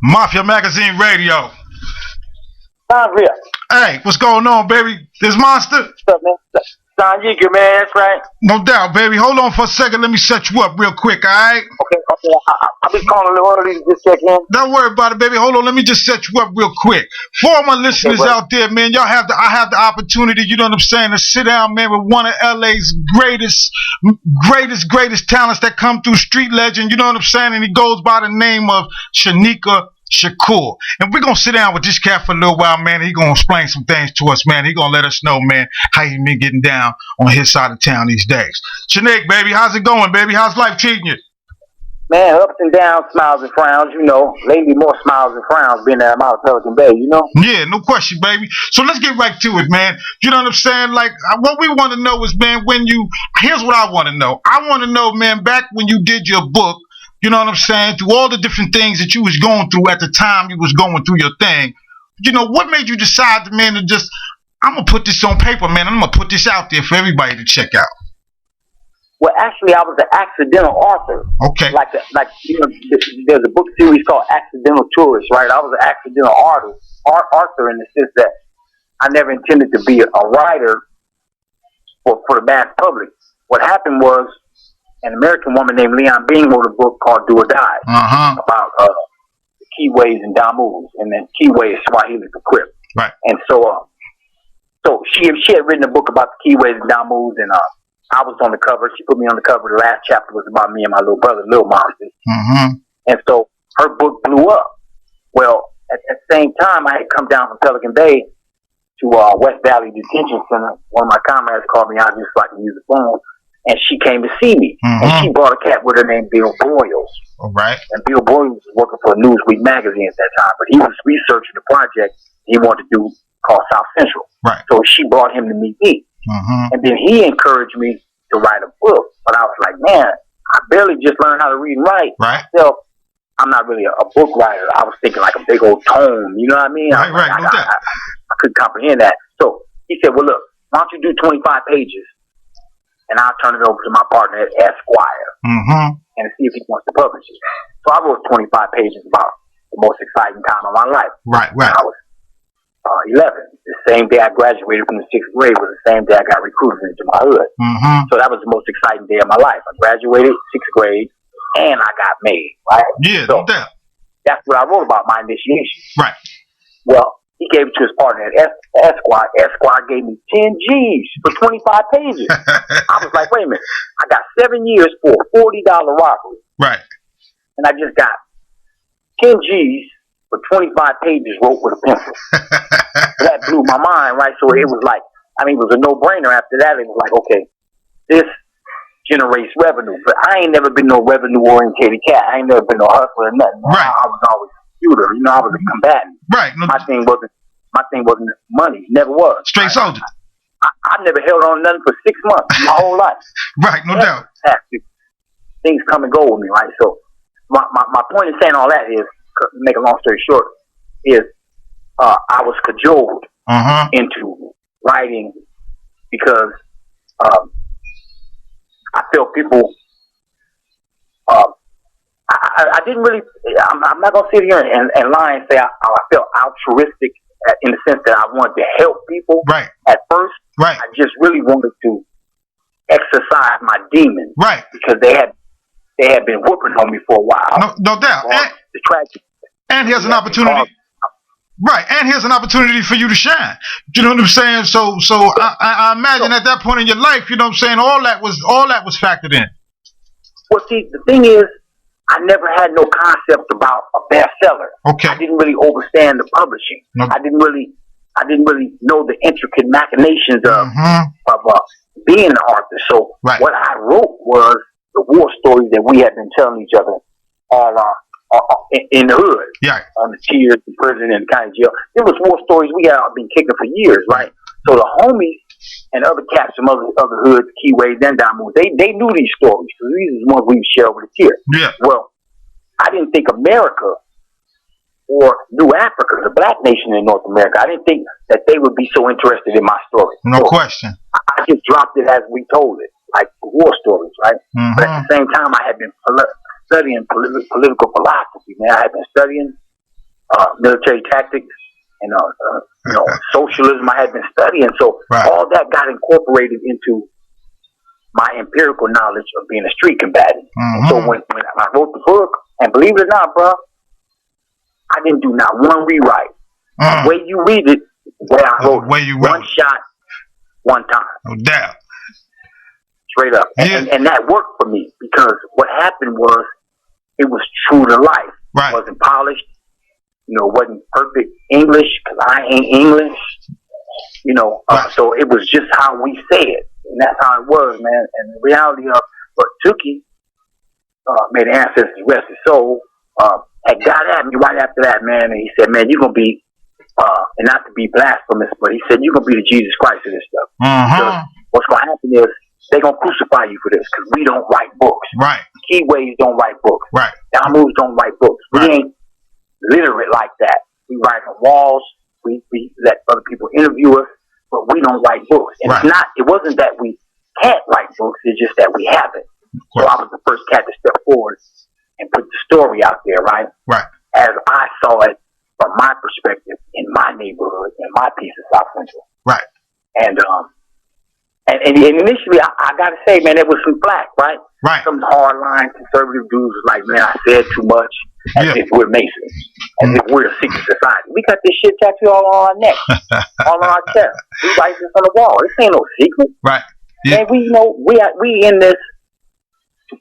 Mafia Magazine Radio. SANGRIA. Hey, what's going on, baby? This monster? What's up, man? SANYIKA, man. That's right. No doubt, baby. Hold on for a second. Let me set you up real quick, all right? Okay. I'll be calling a little early to just check in. Don't worry about it, baby. Hold on. Let me just set you up real quick. For all my listeners out there, man, I have the opportunity, you know what I'm saying, to sit down, man, with one of LA's greatest talents that come through, street legend, you know what I'm saying? And he goes by the name of Shakur. And we're going to sit down with this cat for a little while, man. He's going to explain some things to us, man. He's going to let us know, man, how he been getting down on his side of town these days. Shanik, baby, how's it going, baby? How's life treating you? Man, ups and downs, smiles and frowns, you know. Lately more smiles and frowns being that I'm out of Pelican Bay, you know? Yeah, no question, baby. So let's get right to it, man. You know what I'm saying? Like, what we want to know is, man, here's what I want to know. I want to know, man, back when you did your book, you know what I'm saying, through all the different things that you was going through at the time you was going through your thing, you know, what made you decide, man, to just, I'm going to put this on paper, man. I'm going to put this out there for everybody to check out. Well, actually, I was an accidental author. Okay. Like you know, there's a book series called Accidental Tourist, right? I was an accidental author in the sense that I never intended to be a writer for the mass public. What happened was, an American woman named Leon Bing wrote a book called Do or Die about the Keyways and Damus, and then Keyway is Swahili for Crip. Right. And so she had written a book about the Keyways and Damus, and I was on the cover. She put me on the cover. The last chapter was about me and my little brother, Lil Monster. And so her book blew up. Well, at the same time, I had come down from Pelican Bay to West Valley Detention Center. One of my comrades called me out just so I could use the phone. And she came to see me. And she brought a cat with her named Bill Boyles. All right. And Bill Boyles was working for Newsweek magazine at that time. But he was researching the project he wanted to do called South Central. Right. So she brought him to meet me. And then he encouraged me to write a book. But I was like, man, I barely just learned how to read and write. Right. So I'm not really a book writer. I was thinking like a big old tome. You know what I mean? Right, I couldn't comprehend that. So he said, well, look, why don't you do 25 pages? And I'll turn it over to my partner at Esquire and see if he wants to publish it. So I wrote 25 pages about the most exciting time of my life. Right. When I was 11. The same day I graduated from the 6th grade was the same day I got recruited into my hood. So that was the most exciting day of my life. I graduated 6th grade and I got made. Right? Yeah, so no doubt. That's what I wrote about, my initiation. Right. Well, he gave it to his partner at Esquire. Esquire gave me 10 G's for 25 pages. I was like, wait a minute. I got 7 years for a $40 robbery. Right. And I just got 10 G's for 25 pages wrote with a pencil. That blew my mind, right? So it was like, I mean, it was a no-brainer. After that, it was like, okay, this generates revenue. But I ain't never been no revenue-orientated cat. I ain't never been no hustler or nothing. Right. I was always a shooter. You know, I was a combatant. Right. No, my thing wasn't money. Never was. Straight soldier. I never held on to nothing for 6 months my whole life. Right, no doubt. Things come and go with me, right? So my point in saying all that is, to make a long story short, is I was cajoled into writing because I felt people. I didn't really. I'm not gonna sit here and lie and say I felt altruistic in the sense that I wanted to help people. Right. At first. Right. I just really wanted to exercise my demons. Right. Because they had been whooping on me for a while. No doubt. The tragic. And here's an opportunity. Right, and here's an opportunity for you to shine. You know what I'm saying? So I imagine at that point in your life, you know what I'm saying, all that was factored in. Well, see, the thing is, I never had no concept about a bestseller. Okay. I didn't really understand the publishing. No. I didn't really know the intricate machinations of being an author. So what I wrote was the war stories that we had been telling each other all in the hood. Yeah. On the tiers, the prison, and the county jail. It was war stories we had been kicking for years, right? So the homies and other cats from other hoods, Keyways and Damus, they knew these stories because these are the ones we would share over the tier. Yeah. Well, I didn't think America or New Africa, the black nation in North America, I didn't think that they would be so interested in my story. No question. I just dropped it as we told it, like war stories, right? But at the same time, I had been studying political philosophy, man. I had been studying military tactics, and socialism I had been studying. So all that got incorporated into my empirical knowledge of being a street combatant. And so when I wrote the book, and believe it or not, bro, I didn't do not one rewrite. The way you read it, the way I wrote it, one shot, one time. No doubt. Straight up. And that worked for me, because what happened was it was true to life. It wasn't polished. Wasn't perfect English, because I ain't English. So it was just how we say it. And that's how it was, man. And the reality of what Tookie, may the ancestors rest his soul, had got at me right after that, man. And he said, man, you're going to be, and not to be blasphemous, but he said, you're going to be the Jesus Christ of this stuff. Because what's going to happen is they're going to crucify you for this, because we don't write books. Keyways don't write books. Damus don't write books. We ain't literate like that. We write on walls. We let other people interview us, but we don't write books. And it wasn't that we can't write books, it's just that we haven't. So I was the first cat to step forward and put the story out there, right? As I saw it from my perspective in my neighborhood, in my piece of South Central. And initially, I got to say, man, there was some flack, right? Some hardline conservative dudes was like, man, I said too much, as if we're Masons, as if we're a secret society. We got this shit tattooed all on our neck, all on our chest. We write this on the wall. This ain't no secret. And we in this,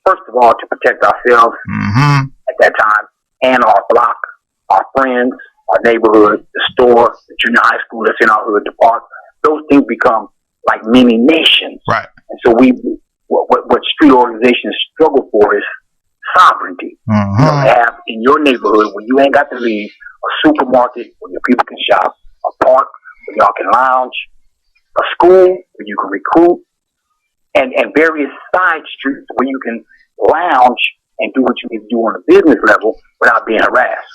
first of all, to protect ourselves at that time, and our block, our friends, our neighborhood, the store, the junior high school that's in our hood, the park. Those things become like mini nations. And so what street organizations struggle for is sovereignty. You have in your neighborhood where you ain't got to leave, a supermarket where your people can shop, a park where y'all can lounge, a school where you can recruit, and various side streets where you can lounge and do what you need to do on a business level without being harassed.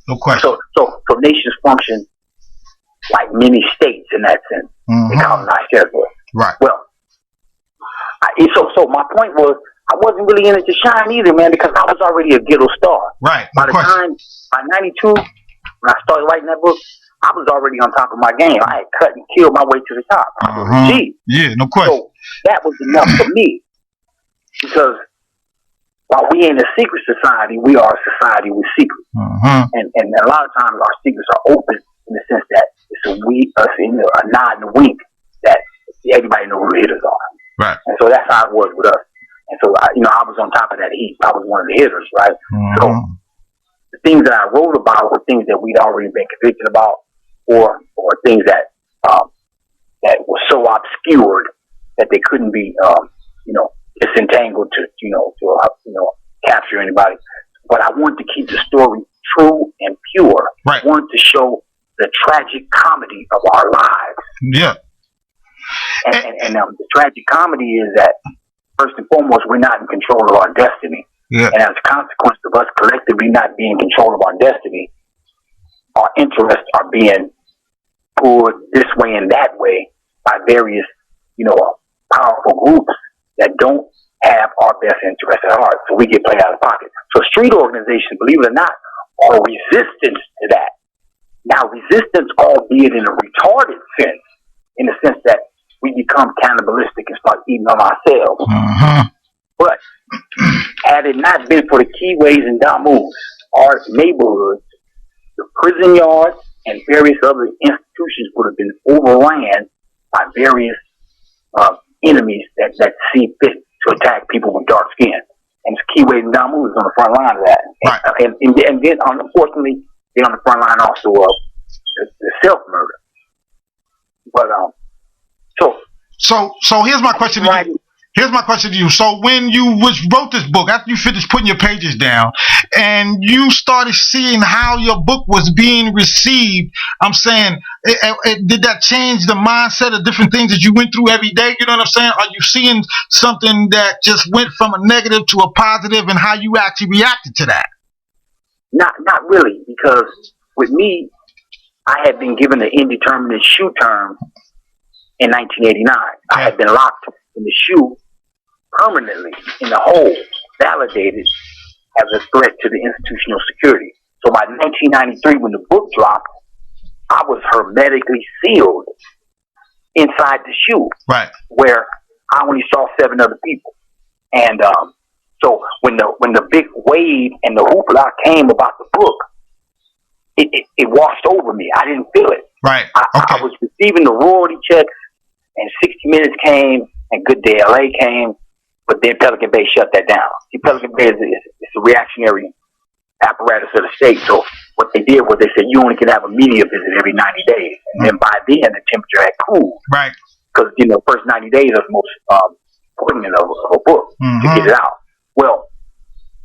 No question. So nations function like mini states in that sense. They colonize territory. Well, so my point was, I wasn't really in it to shine either, man, because I was already a ghetto star. By the time, by 92, when I started writing that book, I was already on top of my game. I had cut and killed my way to the top. I was a G. No question. So that was enough for me, because while we ain't a secret society, we are a society with secrets. And a lot of times our secrets are open in the sense that it's a nod and a wink that everybody knows who the hitters are. And so that's how it was with us. And so, I was on top of that heap. I was one of the hitters, right? So the things that I wrote about were things that we'd already been convicted about, or things that that were so obscured that they couldn't be, disentangled to capture anybody. But I wanted to keep the story true and pure. I wanted to show the tragic comedy of our lives. And the tragic comedy is that, first and foremost, we're not in control of our destiny. And as a consequence of us collectively not being in control of our destiny, our interests are being pulled this way and that way by various, powerful groups that don't have our best interests at heart. So we get played out of pocket. So street organizations, believe it or not, are resistance to that. Now, resistance, albeit in a retarded sense, in the sense that we become cannibalistic and start eating on ourselves. But had it not been for the keyways and damus, our neighborhoods, the prison yards, and various other institutions would have been overran by various enemies that see fit to attack people with dark skin. And keyways and damus on the front line of that. And then, unfortunately, they're on the front line also of the self-murder. But, So here's my question to you. Here's my question to you. So when you wrote this book, after you finished putting your pages down, and you started seeing how your book was being received, I'm saying, did that change the mindset of different things that you went through every day? You know what I'm saying? Are you seeing something that just went from a negative to a positive, and how you actually reacted to that? Not really, because with me, I had been given an indeterminate shoe term in 1989. I had been locked in the shoe permanently in the hole, validated as a threat to the institutional security. So by 1993, when the book dropped, I was hermetically sealed inside the shoe, right? Where I only saw 7 other people, and so when the big wave and the hoopla came about the book, it washed over me. I didn't feel it. Right. I was receiving the royalty checks, and 60 Minutes came, and Good Day LA came, but then Pelican Bay shut that down. See, Pelican Bay is a reactionary apparatus of the state. So what they did was they said you only can have a media visit every 90 days, and then by then the temperature had cooled. Right. Because first 90 days are the most poignant of a book to get it out. Well,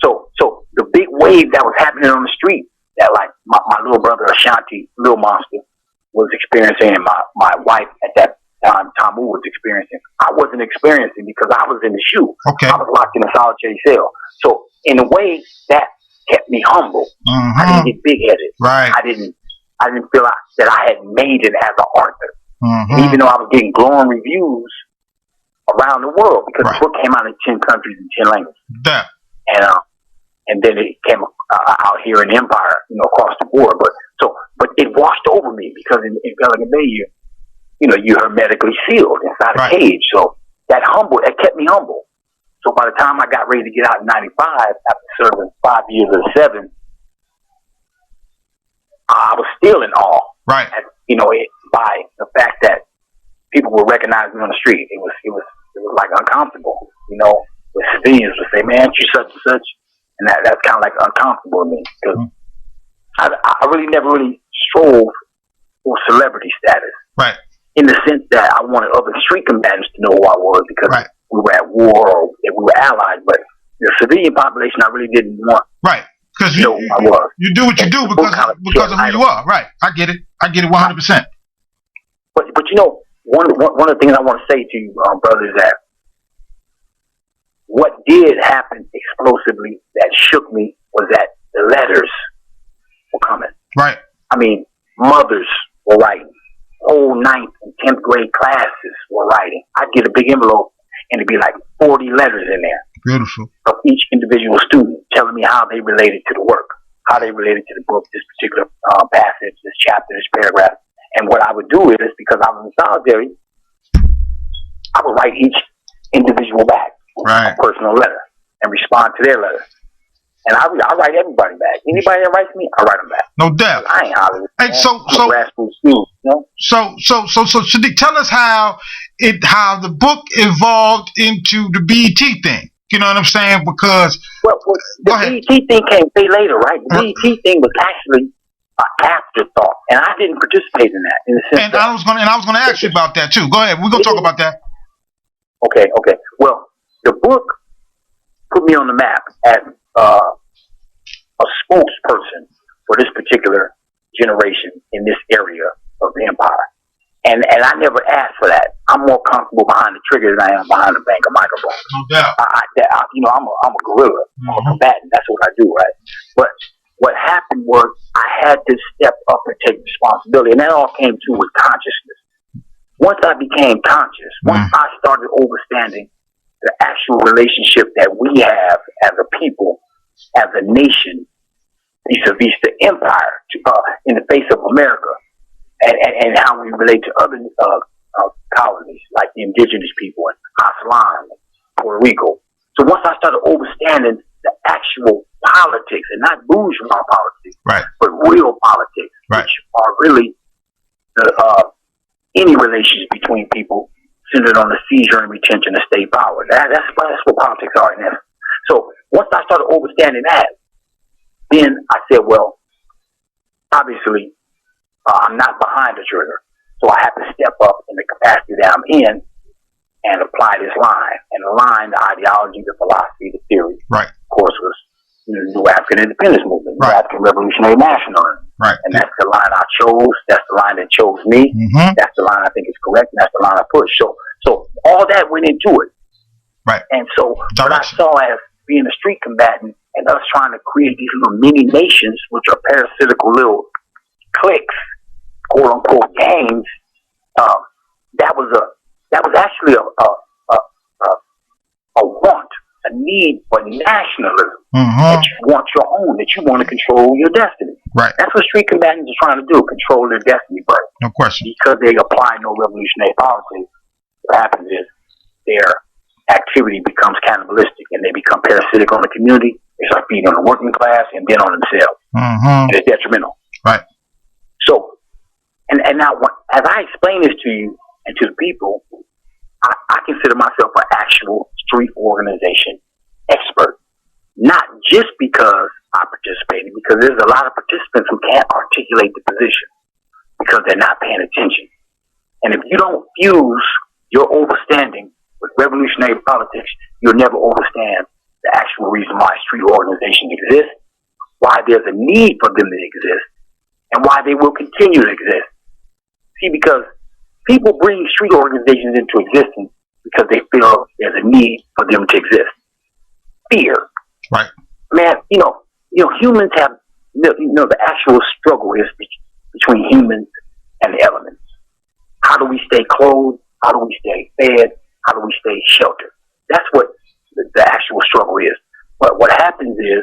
so the big wave that was happening on the street, that like my little brother Ashanti, Little Monster, was experiencing, and my wife at that time, Tamu, was experiencing. I wasn't experiencing because I was in the shoe. Okay. I was locked in a solitary cell. So in a way, that kept me humble. I didn't get big headed. Right. I didn't feel that I had made it as an author. And even though I was getting glowing reviews around the world, because the book came out in 10 countries and 10 languages. Yeah. And then it came out here in Empire, across the board. But it washed over me because in Pelican Bay, you're hermetically sealed inside a cage. So that kept me humble. So by the time I got ready to get out in 95, after serving 5 years of the 7, I was still in awe. Right. By the fact that people would recognize me on the street. It was like uncomfortable. The civilians would say, "Man, you such and such," and that's kind of like uncomfortable to me because I really never really strove for celebrity status. Right. In the sense that I wanted other street combatants to know who I was because we were at war or we were allies, but the civilian population I really didn't want. Right. Because you do what you do because of who you are. Right. I get it 100%. But one of the things I want to say to you, brother, is that what did happen explosively that shook me was that the letters were coming. Right. I mean, mothers were writing. Whole 9th and 10th grade classes were writing. I'd get a big envelope and it'd be like 40 letters in there. Beautiful. Of each individual student telling me how they related to the work, how they related to the book, this particular passage, this chapter, this paragraph. And what I would do is, because I was in solitary, I would write each individual back a personal letter and respond to their letter. And I write everybody back. Anybody that writes me, I write them back. No doubt. I ain't hollering. Hey, so Sadiq, tell us how the book evolved into the BET thing. You know what I'm saying? Because the BET thing came way later, right? The BET thing was actually an afterthought, and I didn't participate in that. In the sense I was going to ask you about that too. Go ahead. We're going to talk about that. Okay. Well, the book put me on the map as a spokesperson for this particular generation in this area of the empire. And I never asked for that. I'm more comfortable behind the trigger than I am behind the bank of microphone. No doubt. I'm a gorilla. I'm a combatant. That's what I do, right? But what happened was I had to step up and take responsibility. And that all came to with consciousness. Once I became conscious, once I started understanding the actual relationship that we have as a people, as a nation, vis-a-vis the empire, in the face of America, and how we relate to other colonies, like the indigenous people in Aslan, Puerto Rico. So once I started understanding the actual politics, and not bourgeois politics, but real politics, which are really any relations between people centered on the seizure and retention of state power. That's what politics are in essence. So once I started understanding that, then I said, well, obviously, I'm not behind the trigger. So I have to step up in the capacity that I'm in and apply this line. And the line, the ideology, the philosophy, the theory, of course, was the New African Independence Movement, the African Revolutionary Nationalism. And that's the line I chose. That's the line that chose me. That's the line I think is correct. And that's the line I push. So all that went into it. And so what I saw as being a street combatant and us trying to create these little mini nations, which are parasitical little cliques, quote unquote gangs, that was actually a want, a need for nationalism, that you want your own, that you want to control your destiny. Right. That's what street combatants are trying to do, control their destiny. But no question, because they apply no revolutionary politics, what happens is their activity becomes cannibalistic and they become parasitic on the community. They start feeding on the working class and then on themselves. And it's detrimental. Right. So, and now, as I explain this to you and to the people, I consider myself an actual street organization expert. Not just because I participated, because there's a lot of participants who can't articulate the position because they're not paying attention. And if you don't fuse your overstanding with revolutionary politics, you'll never understand the actual reason why street organizations exist, why there's a need for them to exist, and why they will continue to exist. See, because people bring street organizations into existence because they feel there's a need for them to exist. Fear. Right. Man, humans have, the actual struggle is between humans and the elements. How do we stay clothed? How do we stay fed? How do we stay sheltered? That's what the actual struggle is. But what happens is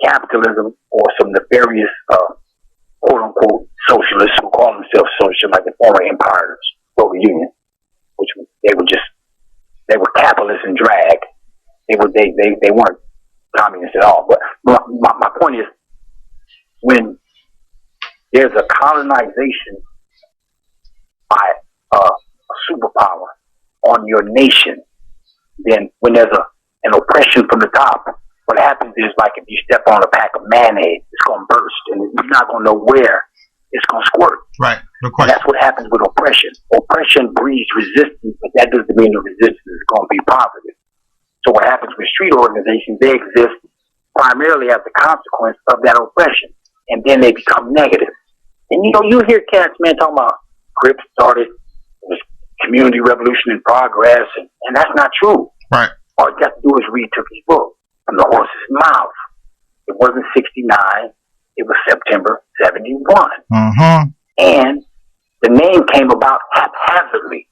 capitalism or some nefarious quote-unquote socialists who call themselves socialists, like the former empires, Soviet Union, which they were capitalists in drag. They weren't communists at all. But my point is, when there's a colonization by a superpower on your nation, then when there's an oppression from the top, what happens is, like, if you step on a pack of mayonnaise, it's going to burst, and you're not going to know where it's going to squirt. Right. No And question. that's what happens with oppression. Oppression breeds resistance, but that doesn't mean the resistance is going to be positive. So what happens with street organizations, they exist primarily as a consequence of that oppression, and then they become negative. And you hear cats, man, talking about Crips started, it was community revolution in progress, and that's not true. Right. All you got to do is read Tookie's book, From the Horse's Mouth. It wasn't 69, it was September 71. And the name came about haphazardly.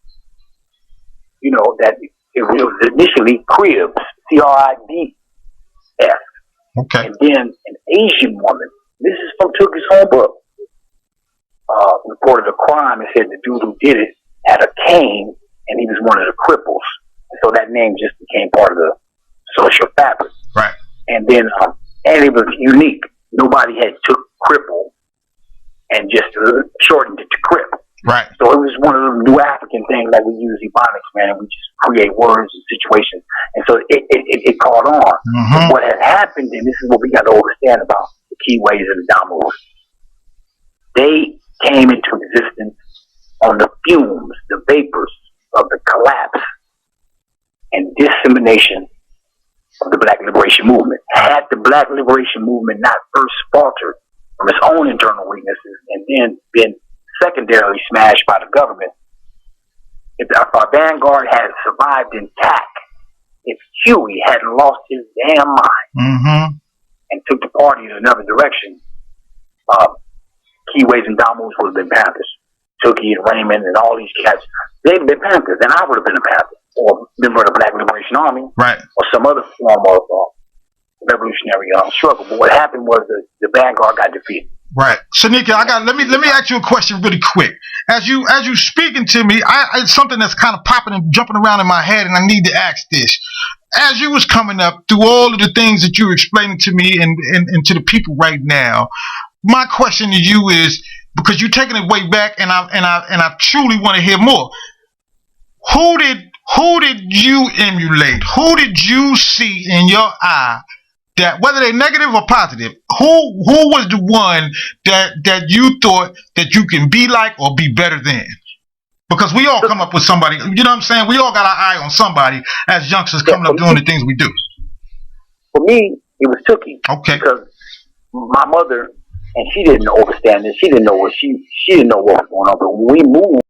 That it was initially Cribs, Cribs. Okay. And then an Asian woman, this is from Tookie's own book, reported a crime and said the dude who did it had a cane and he was one of the cripples. So that name just became part of the social fabric. Right. And then, and it was unique. Nobody had took cripple and just shortened it to crip. Right. So it was one of those new African things, like we use ebonics, man, and we just create words and situations. And so it caught on. But what had happened, and this is what we got to understand about the Keyways and the Damos, they came into existence on the fumes, the vapors of the collapse and dissemination of the Black Liberation Movement. Had the Black Liberation Movement not first faltered from its own internal weaknesses and then been secondarily smashed by the government, if our vanguard had survived intact, if Huey hadn't lost his damn mind and took the party in another direction, Keyways and Damos would have been Panthers. Tookie and Raymond and all these cats, they'd have been Panthers, and I would have been a Panther, or member of the Black Liberation Army, right, or some other form of revolutionary struggle. But what happened was the vanguard got defeated. Right. SANYIKA, let me ask you a question really quick. As you speaking to me, it's something that's kind of popping and jumping around in my head, and I need to ask this. As you was coming up through all of the things that you were explaining to me and to the people right now, my question to you is, because you're taking it way back, and I truly want to hear more. Who did you emulate? Who did you see in your eye that, whether they're negative or positive, who was the one that you thought that you can be like or be better than? Because we all come up with somebody, you know what I'm saying? We all got our eye on somebody as youngsters coming up doing the things we do. For me, it was Tookie. Okay. Because my mother, and she didn't understand this. She didn't know what she didn't know what was going on. But when we moved